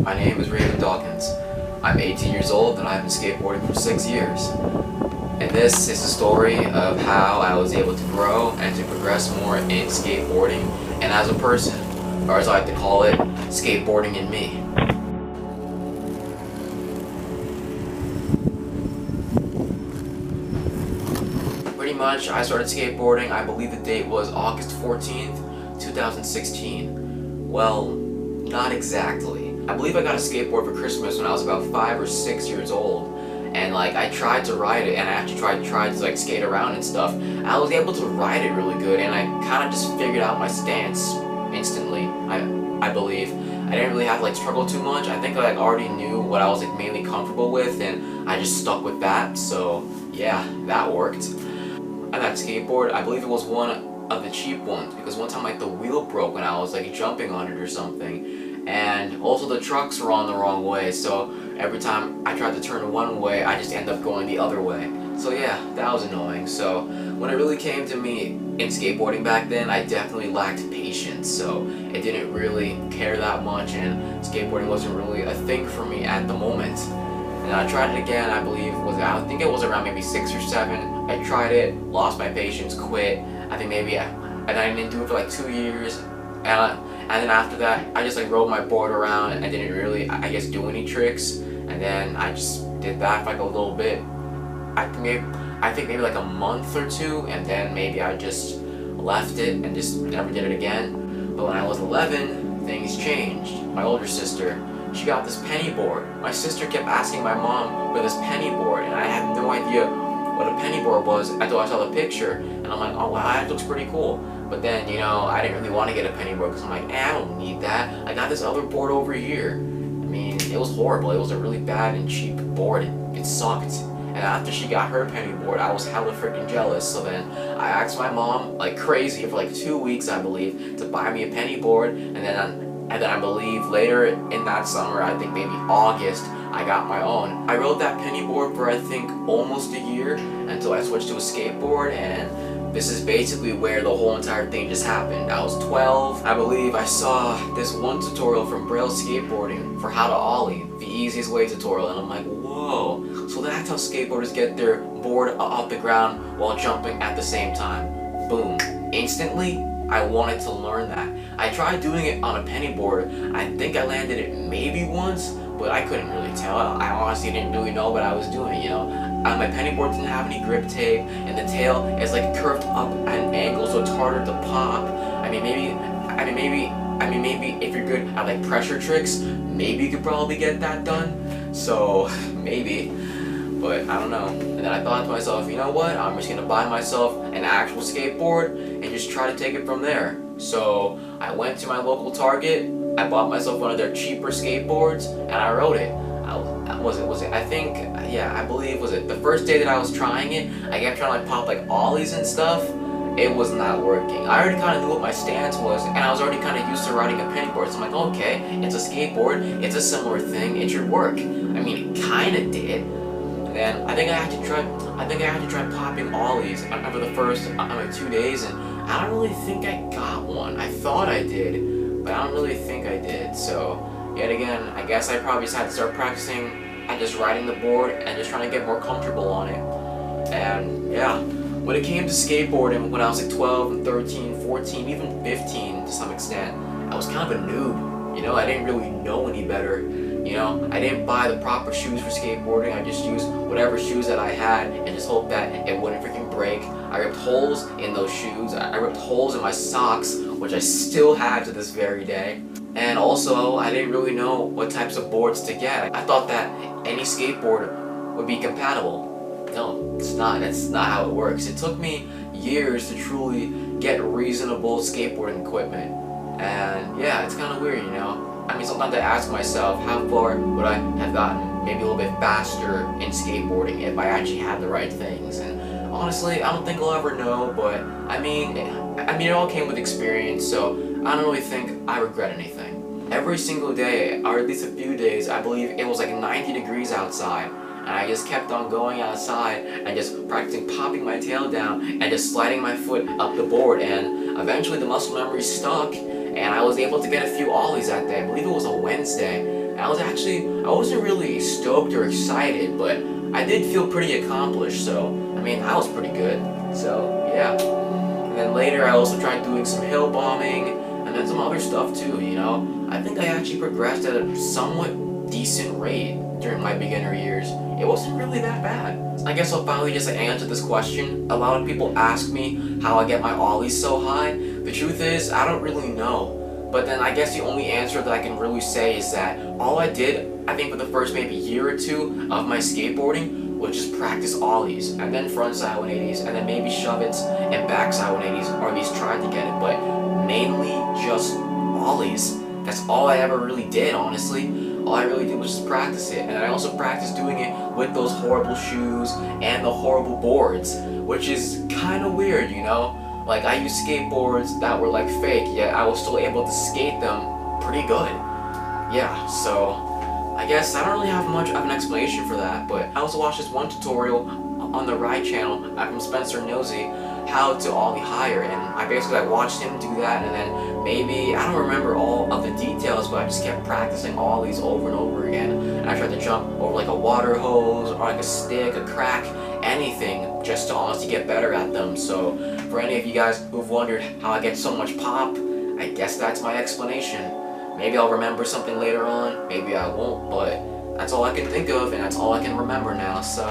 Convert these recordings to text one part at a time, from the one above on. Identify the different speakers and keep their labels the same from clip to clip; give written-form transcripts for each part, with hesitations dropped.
Speaker 1: My name is Rayvin Dawkins. I'm 18 years old and I've been skateboarding for 6 years. And this is the story of how I was able to grow and to progress more in skateboarding and as a person, or as I like to call it, skateboarding in me. Pretty much, I started skateboarding, I believe the date was August 14th, 2016. Well, not exactly. I believe I got a skateboard for Christmas when I was about 5 or 6 years old. And I tried to ride it, and I actually tried to skate around and stuff. I was able to ride it really good, and I kind of just figured out my stance instantly, I believe. I didn't really have to struggle too much. I think I already knew what I was mainly comfortable with, and I just stuck with that. So yeah, that worked. And that skateboard, I believe it was one of the cheap ones, because one time the wheel broke when I was jumping on it or something. And also the trucks were on the wrong way, so every time I tried to turn one way, I just ended up going the other way. So yeah, that was annoying. So when it really came to me in skateboarding back then, I definitely lacked patience, so it didn't really care that much, and skateboarding wasn't really a thing for me at the moment. And I tried it again, I think it was around maybe 6 or 7. I tried it, lost my patience, quit. I think maybe, and I didn't do it for 2 years. And then after that, I just rode my board around and didn't really, I guess, do any tricks. And then I just did that for a little bit. I think maybe a month or 2, and then maybe I just left it and just never did it again. But when I was 11, things changed. My older sister, she got this penny board. My sister kept asking my mom for this penny board, and I had no idea what a penny board was until I saw the picture. And I'm like, oh wow, that looks pretty cool. But then, I didn't really want to get a penny board because I'm like, I don't need that. I got this other board over here. I mean, it was horrible. It was a really bad and cheap board. It sucked. And after she got her penny board, I was hella freaking jealous. So then I asked my mom, like crazy, for 2 weeks, I believe, to buy me a penny board. And then I believe later in that summer, I think maybe August, I got my own. I rode that penny board for I think almost a year until I switched to a skateboard, and this is basically where the whole entire thing just happened. I was 12. I believe I saw this one tutorial from Braille Skateboarding for how to ollie, the easiest way tutorial, and I'm like, whoa. So that's how skateboarders get their board off the ground while jumping at the same time. Boom. Instantly, I wanted to learn that. I tried doing it on a penny board. I think I landed it maybe once, but I couldn't really tell. I honestly didn't really know what I was doing, my penny board didn't have any grip tape, and the tail is curved up at an angle, so it's harder to pop. I mean maybe if you're good at pressure tricks, maybe you could probably get that done. So maybe, but I don't know. And then I thought to myself, you know what? I'm just gonna buy myself an actual skateboard and just try to take it from there. So I went to my local Target. I bought myself one of their cheaper skateboards, and I rode it. I believe the first day that I was trying it, I kept trying to pop ollies and stuff. It was not working. I already kind of knew what my stance was, and I was already kind of used to riding a penny board, so I'm like, okay, it's a skateboard, it's a similar thing, it should work. I mean, it kind of did. And then I think I had to try popping ollies over the first 2 days, and I don't really think I got one. I thought I did, but I don't really think I did. So yet again, I guess I probably just had to start practicing at just riding the board and just trying to get more comfortable on it. And yeah, when it came to skateboarding, when I was 12 and 13, 14, even 15 to some extent, I was kind of a noob. I didn't really know any better. I didn't buy the proper shoes for skateboarding. I just used whatever shoes that I had and just hoped that it wouldn't freaking break. I ripped holes in those shoes. I ripped holes in my socks, which I still have to this very day. And also, I didn't really know what types of boards to get. I thought that any skateboard would be compatible. No, it's not. That's not how it works. It took me years to truly get reasonable skateboarding equipment. And yeah, it's kind of weird, I mean, sometimes I ask myself, how far would I have gotten maybe a little bit faster in skateboarding if I actually had the right things? And honestly, I don't think I'll ever know, but I mean, it all came with experience, so I don't really think I regret anything. Every single day, or at least a few days, I believe it was 90 degrees outside, and I just kept on going outside and just practicing popping my tail down and just sliding my foot up the board, and eventually the muscle memory stuck. and I was able to get a few ollies that day. I believe it was a Wednesday. And I wasn't really stoked or excited, but I did feel pretty accomplished, so, I mean, I was pretty good. So, yeah. And then later I also tried doing some hill bombing, and then some other stuff too, you know. I think I actually progressed at a somewhat decent rate during my beginner years. It wasn't really that bad. I guess I'll finally just answer this question. A lot of people ask me how I get my ollies so high. The truth is, I don't really know. But then I guess the only answer that I can really say is that all I did, I think for the first maybe year or two of my skateboarding, was just practice ollies, and then frontside 180s, and then maybe shove-its and backside 180s, or at least tried to get it, but mainly just ollies. That's all I ever really did, honestly. All I really did was just practice it, and I also practiced doing it with those horrible shoes and the horrible boards, which is kind of weird, you know? Like, I used skateboards that were like fake, yet I was still able to skate them pretty good. Yeah, so I guess I don't really have much of an explanation for that, but I also watched this one tutorial on the Ride channel from Spencer Nosey, how to ollie higher, and I basically watched him do that, and then maybe, I don't remember all of the details, but I just kept practicing ollies over and over again, and I tried to jump over like a water hose, or like a stick, a crack, anything, just to honestly get better at them. So for any of you guys who've wondered how I get so much pop, I guess that's my explanation. Maybe I'll remember something later on, maybe I won't, but that's all I can think of, and that's all I can remember now, so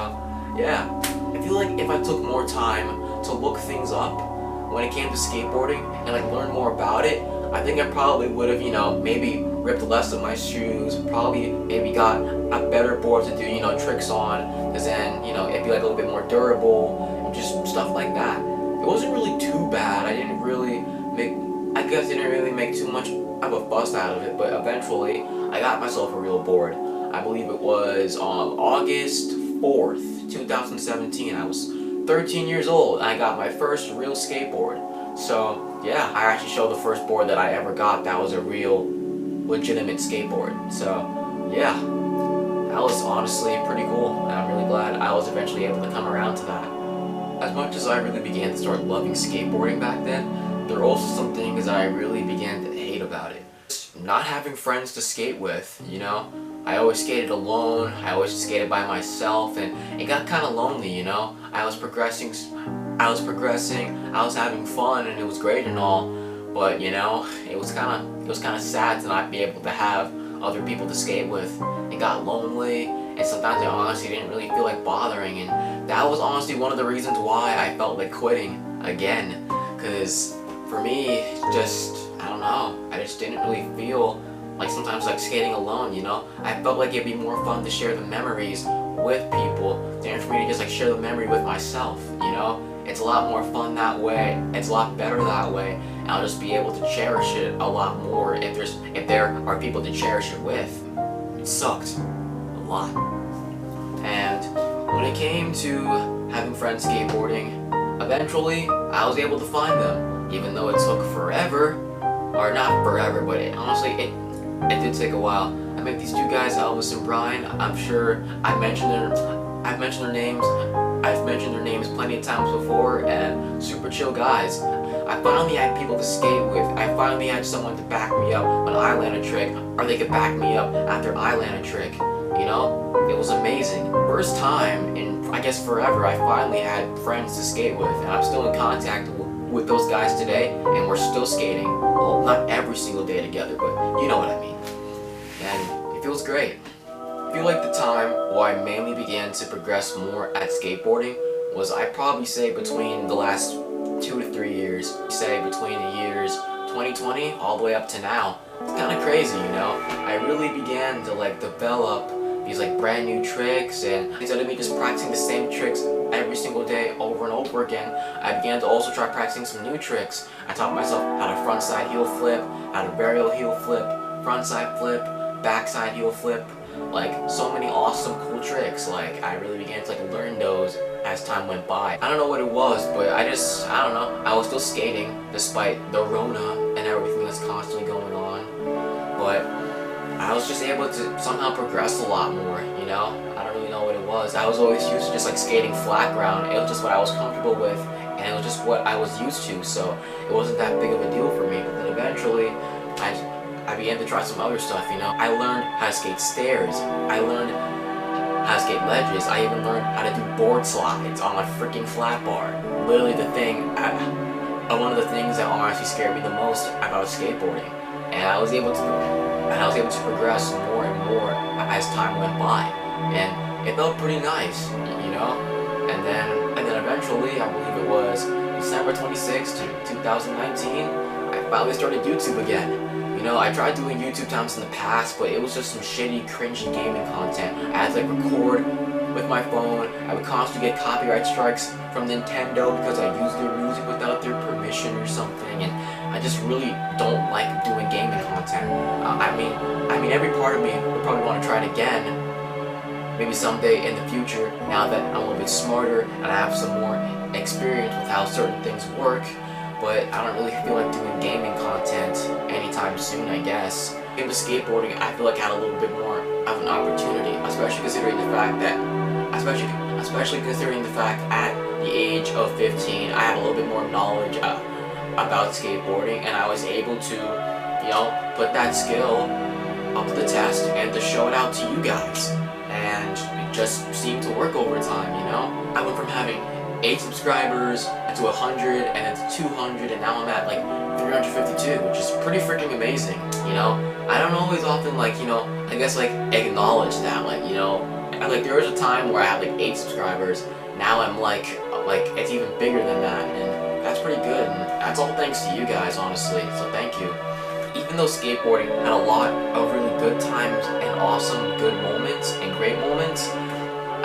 Speaker 1: yeah. I feel like if I took more time to look things up when it came to skateboarding and like learn more about it, I think I probably would have, you know, maybe ripped less of my shoes, probably maybe got a better board to do, you know, tricks on, because then, you know, it'd be like a little bit more durable, and just stuff like that. It wasn't really too bad. I didn't really make too much of a fuss out of it, but eventually I got myself a real board. I believe it was on August 4th, 2017. I was 13 years old, and I got my first real skateboard. So yeah, I actually showed the first board that I ever got that was a real, legitimate skateboard. So yeah, that was honestly pretty cool, and I'm really glad I was eventually able to come around to that. As much as I really began to start loving skateboarding back then, there were also some things I really began to hate about it. Not having friends to skate with, you know? I always skated alone, I always skated by myself, and it got kind of lonely, you know? I was progressing, I was having fun, and it was great and all, but you know, it was kind of sad to not be able to have other people to skate with. It got lonely, and sometimes I honestly didn't really feel like bothering, and that was honestly one of the reasons why I felt like quitting again, because for me, I don't know, I just didn't really feel like sometimes like skating alone, you know? I felt like it'd be more fun to share the memories with people than for me to just like share the memory with myself, you know? It's a lot more fun that way, it's a lot better that way, and I'll just be able to cherish it a lot more if there are people to cherish it with. It sucked a lot. And when it came to having friends skateboarding, eventually I was able to find them, even though it took forever, or not forever, but honestly it did take a while. I met these two guys, Elvis and Brian. I'm sure I've mentioned their names plenty of times before, and super chill guys. I finally had people to skate with. I finally had someone to back me up when I land a trick, or they could back me up after I land a trick. You know, it was amazing. First time in I guess forever, I finally had friends to skate with, and I'm still in contact with those guys today, and we're still skating. Well, not every single day together, but you know what I mean. And it feels great. I feel like the time where I mainly began to progress more at skateboarding was, I'd probably say, between the last 2 to 3 years. Say between the years 2020 all the way up to now. It's kind of crazy, you know? I really began to like develop these like brand new tricks, and instead of me just practicing the same tricks every single day over and over again, I began to also try practicing some new tricks. I taught myself how to frontside heel flip, how to varial heel flip, frontside flip, backside heel flip, like so many awesome cool tricks. Like I really began to like learn those as time went by. I don't know what it was, but I don't know, I was still skating despite the Rona and everything that's constantly going on, but I was just able to somehow progress a lot more, you know? I don't really know what it was. I was always used to just like skating flat ground. It was just what I was comfortable with, and it was just what I was used to, so it wasn't that big of a deal for me. But then eventually, I began to try some other stuff, you know. I learned how to skate stairs. I learned how to skate ledges. I even learned how to do board slides on a freaking flat bar. Literally one of the things that honestly scared me the most about skateboarding. And I was able to progress more and more as time went by. And it felt pretty nice, you know? And then eventually, I believe it was December 26th, 2019, I finally started YouTube again. You know, I tried doing YouTube times in the past, but it was just some shitty, cringy gaming content. I had to like record with my phone. I would constantly get copyright strikes from Nintendo because I used their music without their permission or something, and I just really don't like doing gaming content. I mean, every part of me would probably want to try it again, maybe someday in the future, now that I'm a little bit smarter and I have some more experience with how certain things work. But I don't really feel like doing gaming content anytime soon, I guess. With skateboarding, I feel like I had a little bit more of an opportunity, especially considering the fact at the age of 15, I had a little bit more knowledge about skateboarding, and I was able to, you know, put that skill up to the test and to show it out to you guys. And it just seemed to work over time, you know? I went from having 8 subscribers to 100 and then to 200, and now I'm at like 352, which is pretty freaking amazing, you know? I don't always often like, you know, I guess like acknowledge that, like, you know, like there was a time where I had like 8 subscribers, now I'm like it's even bigger than that, and that's pretty good, and that's all thanks to you guys, honestly, so thank you. Even though skateboarding had a lot of really good times and awesome good moments and great moments,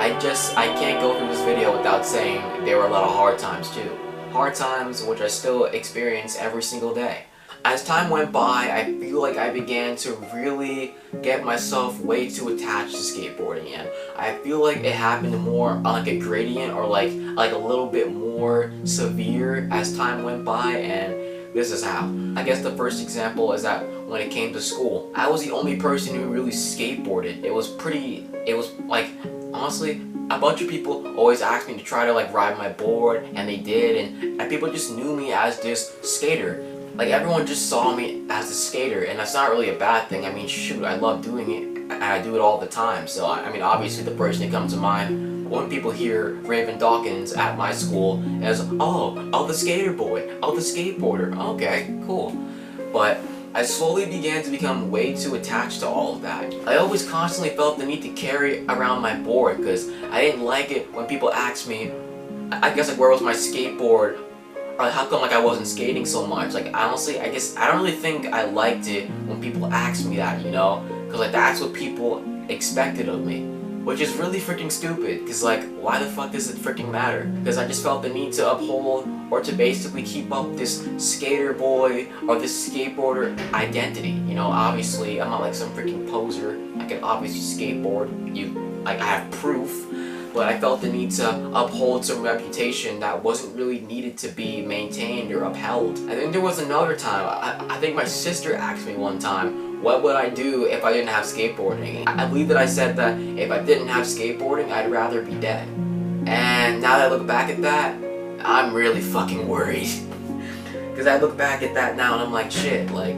Speaker 1: I can't go through this video without saying there were a lot of hard times too. Hard times which I still experience every single day. As time went by, I feel like I began to really get myself way too attached to skateboarding, and I feel like it happened more on like a gradient or like a little bit more severe as time went by, and this is how. I guess the first example is that when it came to school, I was the only person who really skateboarded. It was like, honestly, a bunch of people always asked me to try to like ride my board, and they did, and people just knew me as this skater. Like everyone just saw me as a skater, and that's not really a bad thing. I mean, shoot, I love doing it, and I do it all the time. So I mean, obviously the person that comes to mind when people hear Rayvin Dawkins at my school is, oh, the skater boy, oh, the skateboarder. Okay, cool. But I slowly began to become way too attached to all of that. I always constantly felt the need to carry around my board because I didn't like it when people asked me, I guess like, where was my skateboard? Or how come like I wasn't skating so much? Like honestly, I guess I don't really think I liked it when people asked me that, you know? Because like that's what people expected of me. Which is really freaking stupid, because like, why the fuck does it freaking matter? Because I just felt the need to uphold or to basically keep up this skater boy or this skateboarder identity. You know, obviously I'm not like some freaking poser. I can obviously skateboard. I have proof. But I felt the need to uphold some reputation that wasn't really needed to be maintained or upheld. I think there was another time, I think my sister asked me one time, what would I do if I didn't have skateboarding? I believe that I said that if I didn't have skateboarding, I'd rather be dead. And now that I look back at that, I'm really fucking worried. Because I look back at that now and I'm like, shit, like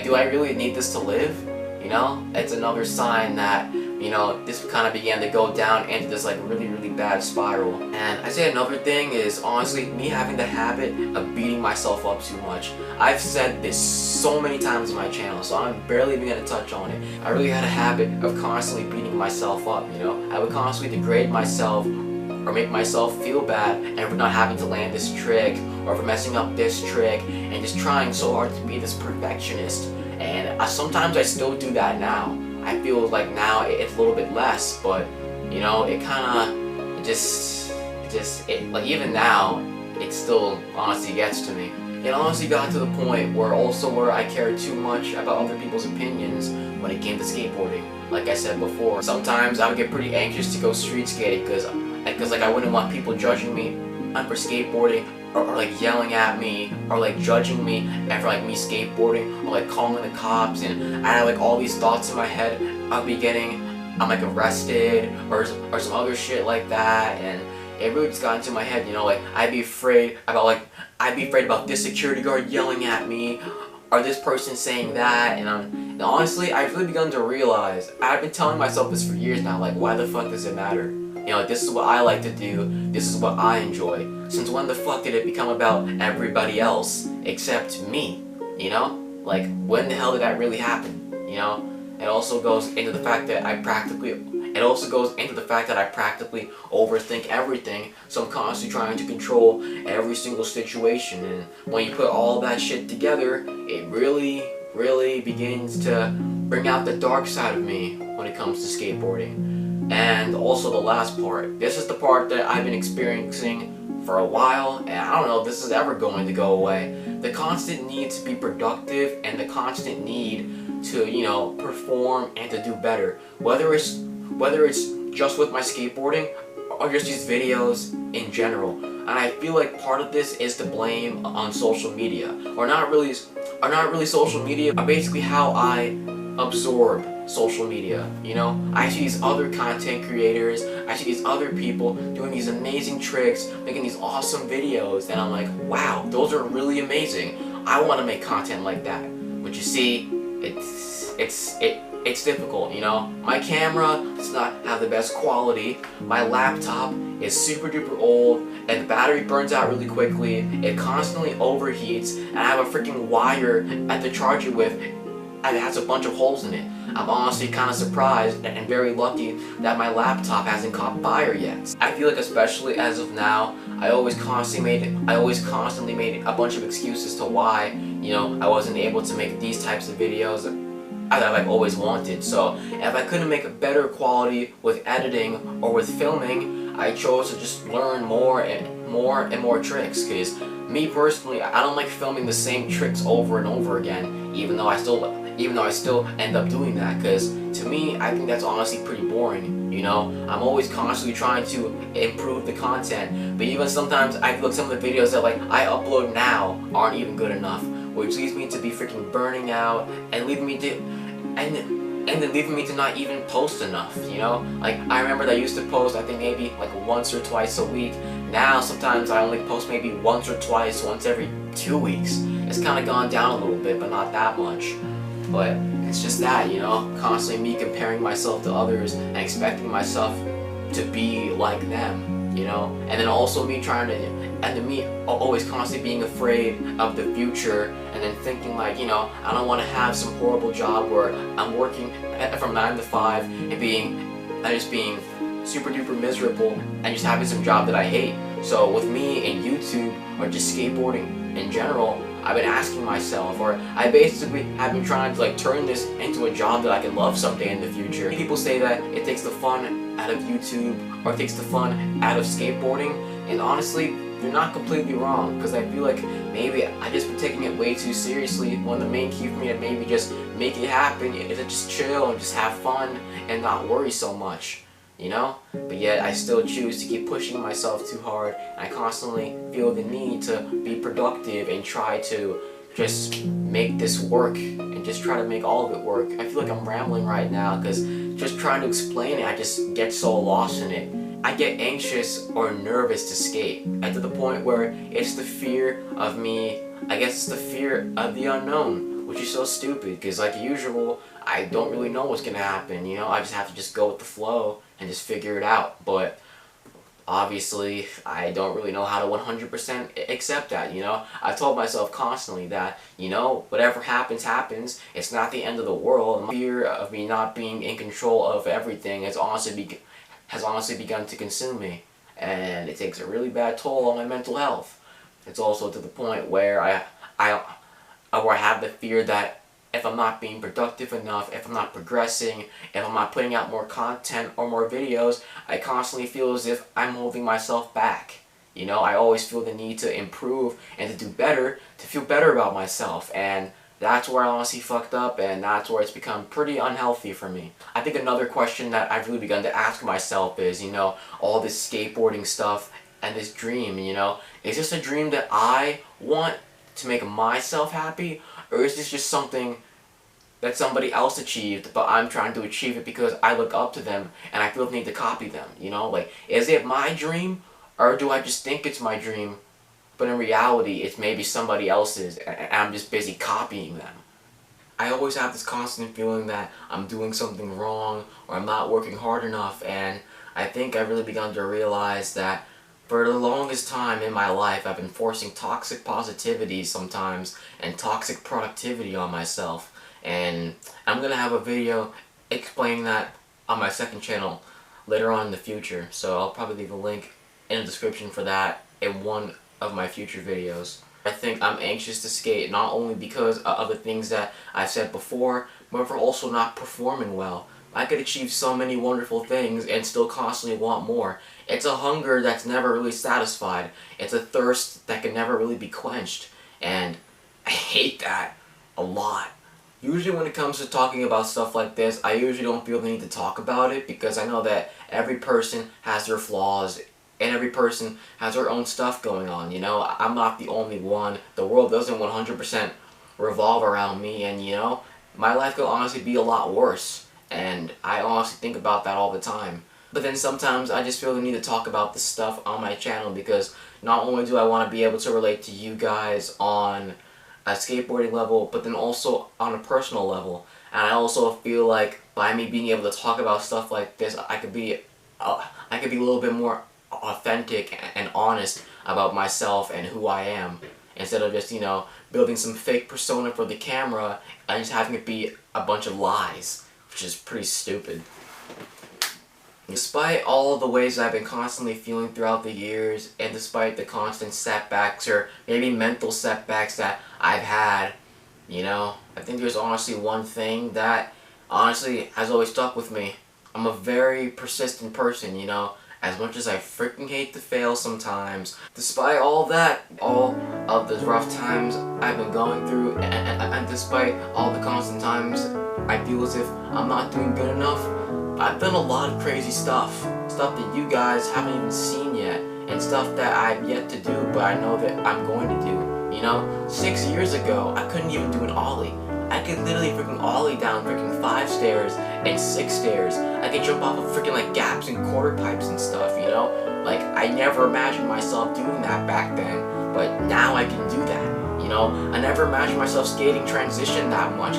Speaker 1: do I really need this to live? You know? It's another sign that, you know, this kind of began to go down into this like really, really bad spiral. And I say another thing is honestly me having the habit of beating myself up too much. I've said this so many times on my channel, so I'm barely even gonna touch on it. I really had a habit of constantly beating myself up, you know? I would constantly degrade myself or make myself feel bad and for not having to land this trick or for messing up this trick and just trying so hard to be this perfectionist. And sometimes I still do that now. I feel like now it's a little bit less, but you know, it like even now, it still honestly gets to me. It honestly got to the point where I cared too much about other people's opinions when it came to skateboarding. Like I said before, sometimes I would get pretty anxious to go street skating because like I wouldn't want people judging me for skateboarding or like yelling at me or like judging me and for like me skateboarding or like calling the cops, and I had like all these thoughts in my head of I'm like arrested or some other shit like that, and it really just got into my head, you know, like I'd be afraid about this security guard yelling at me, or this person saying that, and honestly, I've really begun to realize, I've been telling myself this for years now, like, why the fuck does it matter? You know, this is what I like to do, this is what I enjoy. Since when the fuck did it become about everybody else except me? You know? Like, when the hell did that really happen? You know? It also goes into the fact that I practically overthink everything, so I'm constantly trying to control every single situation, and when you put all that shit together, it really begins to bring out the dark side of me when it comes to skateboarding. And also the last part. This is the part that I've been experiencing for a while, and I don't know if this is ever going to go away. The constant need to be productive and the constant need to, you know, perform and to do better. Whether it's just with my skateboarding or just these videos in general. And I feel like part of this is to blame on social media. Or not really social media, but basically how I absorb social media, you know? I see these other content creators, I see these other people doing these amazing tricks, making these awesome videos, and I'm like, wow, those are really amazing. I want to make content like that. But you see, it's difficult, you know? My camera does not have the best quality, my laptop is super duper old, and the battery burns out really quickly, it constantly overheats, and I have a freaking wire at the charger with, and it has a bunch of holes in it. I'm honestly kind of surprised and very lucky that my laptop hasn't caught fire yet. I feel like, especially as of now, I always constantly made a bunch of excuses to why, you know, I wasn't able to make these types of videos that I've always wanted. So if I couldn't make a better quality with editing or with filming, I chose to just learn more and more tricks, because me personally, I don't like filming the same tricks over and over again, even though I still end up doing that, because to me, I think that's honestly pretty boring, you know? I'm always constantly trying to improve the content, but even sometimes I feel like some of the videos that I upload now aren't even good enough, which leads me to be freaking burning out and leaving me to not even post enough, you know? Like, I remember that I used to post, I think maybe like once or twice a week. Now sometimes I only post maybe once or twice, once every 2 weeks. It's kind of gone down a little bit, but not that much. But it's just that, you know, constantly me comparing myself to others and expecting myself to be like them, you know? And then also me always constantly being afraid of the future, and then thinking like, you know, I don't want to have some horrible job where I'm working from 9 to 5 and just being super duper miserable and just having some job that I hate. So with me and YouTube or just skateboarding in general, I've been asking myself, or I basically have been trying to turn this into a job that I can love someday in the future. People say that it takes the fun out of YouTube or it takes the fun out of skateboarding, and honestly, you're not completely wrong, because I feel like maybe I just been taking it way too seriously, when the main key for me to maybe just make it happen is to just chill and just have fun and not worry so much, you know? But yet I still choose to keep pushing myself too hard, and I constantly feel the need to be productive and try to just make this work and just try to make all of it work. I feel like I'm rambling right now, because just trying to explain it, I just get so lost in it. I get anxious or nervous to skate, and to the point where it's the fear of me, I guess it's the fear of the unknown, which is so stupid, because like usual, I don't really know what's gonna happen, you know? I just have to just go with the flow and just figure it out. But obviously, I don't really know how to 100% accept that, you know? I've told myself constantly that, you know, whatever happens, happens. It's not the end of the world. My fear of me not being in control of everything has honestly begun to consume me, and it takes a really bad toll on my mental health. It's also to the point where I have the fear that if I'm not being productive enough, if I'm not progressing, if I'm not putting out more content or more videos, I constantly feel as if I'm holding myself back. You know, I always feel the need to improve and to do better, to feel better about myself, and that's where I honestly fucked up, and that's where it's become pretty unhealthy for me. I think another question that I've really begun to ask myself is, you know, all this skateboarding stuff and this dream, you know, is this a dream that I want to make myself happy, or is this just something that somebody else achieved, but I'm trying to achieve it because I look up to them and I feel the need to copy them, you know? Like, is it my dream, or do I just think it's my dream, but in reality it's maybe somebody else's and I'm just busy copying them. I always have this constant feeling that I'm doing something wrong or I'm not working hard enough, and I think I've really begun to realize that for the longest time in my life I've been forcing toxic positivity sometimes and toxic productivity on myself, and I'm going to have a video explaining that on my second channel later on in the future, so I'll probably leave a link in the description for that in one of my future videos. I think I'm anxious to skate not only because of the things that I've said before, but for also not performing well. I could achieve so many wonderful things and still constantly want more. It's a hunger that's never really satisfied. It's a thirst that can never really be quenched. And I hate that a lot. Usually when it comes to talking about stuff like this, I usually don't feel the need to talk about it because I know that every person has their flaws and every person has their own stuff going on, you know? I'm not the only one. The world doesn't 100% revolve around me, and you know, my life could honestly be a lot worse. And I honestly think about that all the time. But then sometimes I just feel the need to talk about this stuff on my channel because not only do I want to be able to relate to you guys on a skateboarding level, but then also on a personal level. And I also feel like by me being able to talk about stuff like this, I could be a little bit more authentic and honest about myself and who I am, instead of just, you know, building some fake persona for the camera and just having it be a bunch of lies, which is pretty stupid. Despite all of the ways I've been constantly feeling throughout the years, and despite the constant setbacks or maybe mental setbacks that I've had, you know, I think there's honestly one thing that honestly has always stuck with me. I'm a very persistent person, you know, as much as I freaking hate to fail sometimes. Despite all that, all of the rough times I've been going through, and despite all the constant times I feel as if I'm not doing good enough, I've done a lot of crazy stuff. Stuff that you guys haven't even seen yet, and stuff that I've yet to do, but I know that I'm going to do. You know, 6 years ago, I couldn't even do an ollie. I could literally freaking ollie down freaking 5 stairs and 6 stairs. I could jump off of freaking like gaps and quarter pipes and stuff, you know? Like, I never imagined myself doing that back then, but now I can do that, you know? I never imagined myself skating transition that much.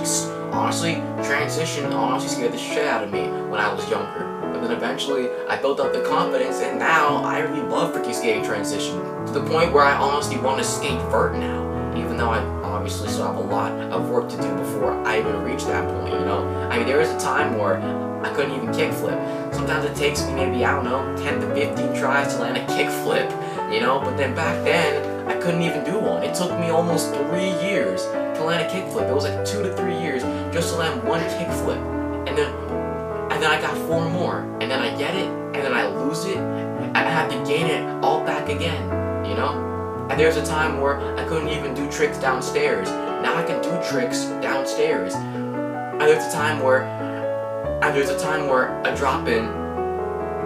Speaker 1: Honestly, transition honestly scared the shit out of me when I was younger. But then eventually, I built up the confidence, and now I really love freaking skating transition. To the point where I honestly want to skate vert now. Even though I obviously still have a lot of work to do before I even reach that point, you know? I mean, there was a time where I couldn't even kickflip. Sometimes it takes me maybe, I don't know, 10 to 15 tries to land a kickflip, you know? But then back then, I couldn't even do one. It took me almost 3 years to land a kickflip. It was like 2 to 3 years just to land one kickflip. And then I got 4 more. And then I get it, and then I lose it, and I have to gain it all back again, you know? And there's a time where I couldn't even do tricks downstairs. Now I can do tricks downstairs. And there's a time where a drop-in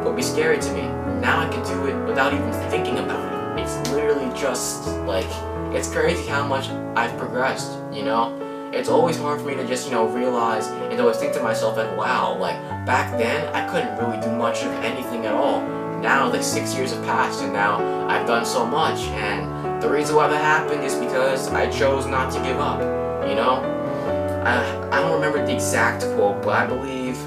Speaker 1: would be scary to me. Now I can do it without even thinking about it. It's literally just like, it's crazy how much I've progressed, you know? It's always hard for me to just, you know, realize and always think to myself like, wow, like back then I couldn't really do much of anything at all. Now, like 6 years have passed, and now I've done so much, and the reason why that happened is because I chose not to give up, you know? I don't remember the exact quote, but I believe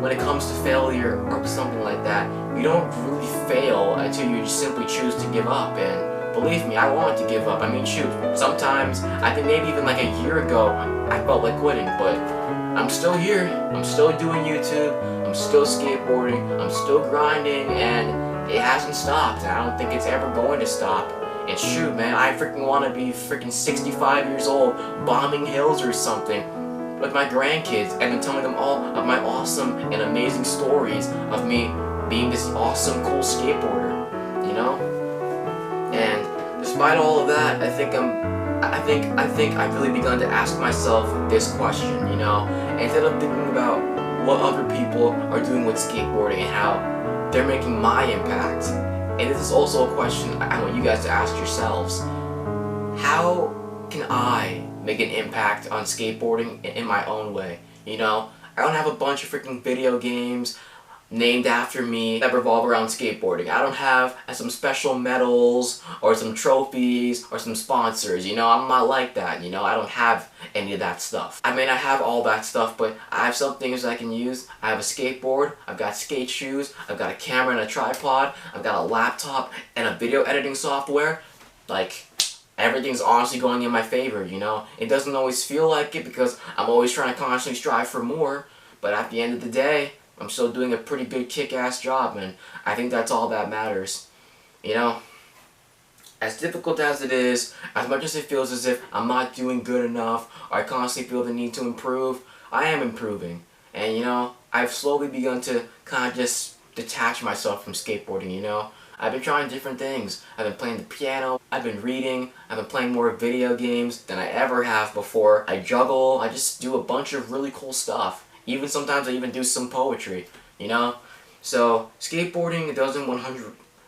Speaker 1: when it comes to failure or something like that, you don't really fail until you just simply choose to give up, and believe me, I wanted to give up. I mean, shoot, sometimes, I think maybe even like a year ago, I felt like quitting, but I'm still here, I'm still doing YouTube, I'm still skateboarding, I'm still grinding, and it hasn't stopped, and I don't think it's ever going to stop. And shoot, man, I freaking want to be freaking 65 years old, bombing hills or something, with my grandkids, and then telling them all of my awesome and amazing stories of me being this awesome, cool skateboarder, you know? And despite all of that, I think I've really begun to ask myself this question, you know? Instead of thinking about what other people are doing with skateboarding and how they're making my impact. And this is also a question I want you guys to ask yourselves. How can I make an impact on skateboarding in my own way? You know, I don't have a bunch of freaking video games, named after me that revolve around skateboarding. I don't have some special medals or some trophies or some sponsors, you know, I'm not like that, you know, I don't have any of that stuff. I may not have all that stuff, but I have some things I can use. I have a skateboard, I've got skate shoes, I've got a camera and a tripod, I've got a laptop and a video editing software. Like, everything's honestly going in my favor, you know. It doesn't always feel like it because I'm always trying to constantly strive for more, but at the end of the day, I'm still doing a pretty good kick-ass job, and I think that's all that matters. You know, as difficult as it is, as much as it feels as if I'm not doing good enough, or I constantly feel the need to improve, I am improving. And you know, I've slowly begun to kind of just detach myself from skateboarding, you know. I've been trying different things. I've been playing the piano, I've been reading, I've been playing more video games than I ever have before. I juggle, I just do a bunch of really cool stuff. Even sometimes I even do some poetry, you know? So skateboarding doesn't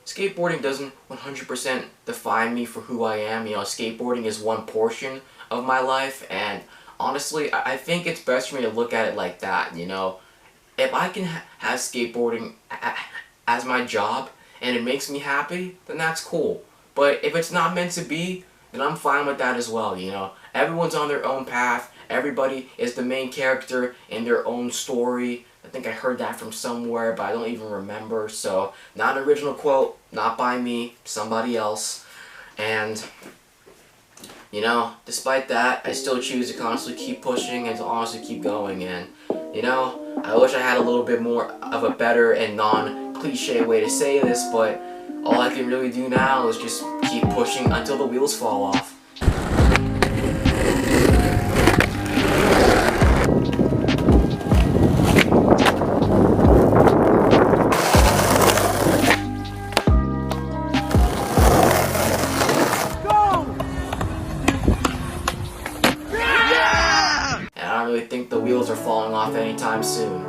Speaker 1: 100% define me for who I am. You know, skateboarding is one portion of my life, and honestly, I think it's best for me to look at it like that, you know? If I can have skateboarding as my job and it makes me happy, then that's cool. But if it's not meant to be, then I'm fine with that as well, you know? Everyone's on their own path. Everybody is the main character in their own story. I think I heard that from somewhere, but I don't even remember. So, not an original quote, not by me, somebody else. And, you know, despite that, I still choose to constantly keep pushing and to honestly keep going. And, you know, I wish I had a little bit more of a better and non-cliche way to say this, but all I can really do now is just keep pushing until the wheels fall off. I don't really think the wheels are falling off anytime soon.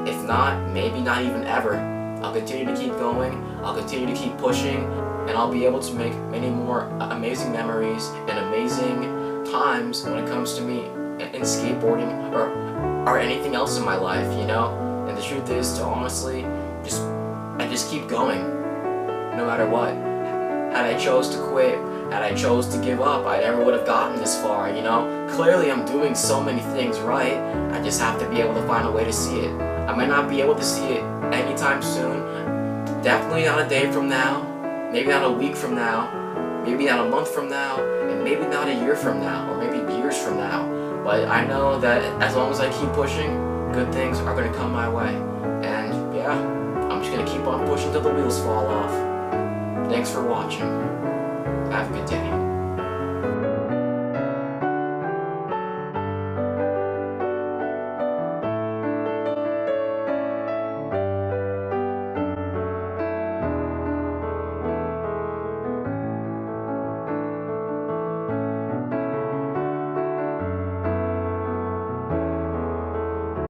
Speaker 1: If not, maybe not even ever. I'll continue to keep going, I'll continue to keep pushing, and I'll be able to make many more amazing memories and amazing times when it comes to me in skateboarding or anything else in my life, you know? And the truth is to honestly, I just keep going, no matter what. Had I chose to quit, had I chose to give up, I never would have gotten this far, you know? Clearly I'm doing so many things right, I just have to be able to find a way to see it. I might not be able to see it anytime soon, definitely not a day from now, maybe not a week from now, maybe not a month from now, and maybe not a year from now, or maybe years from now. But I know that as long as I keep pushing, good things are going to come my way. And yeah, I'm just going to keep on pushing till the wheels fall off. Thanks for watching. Have a good day.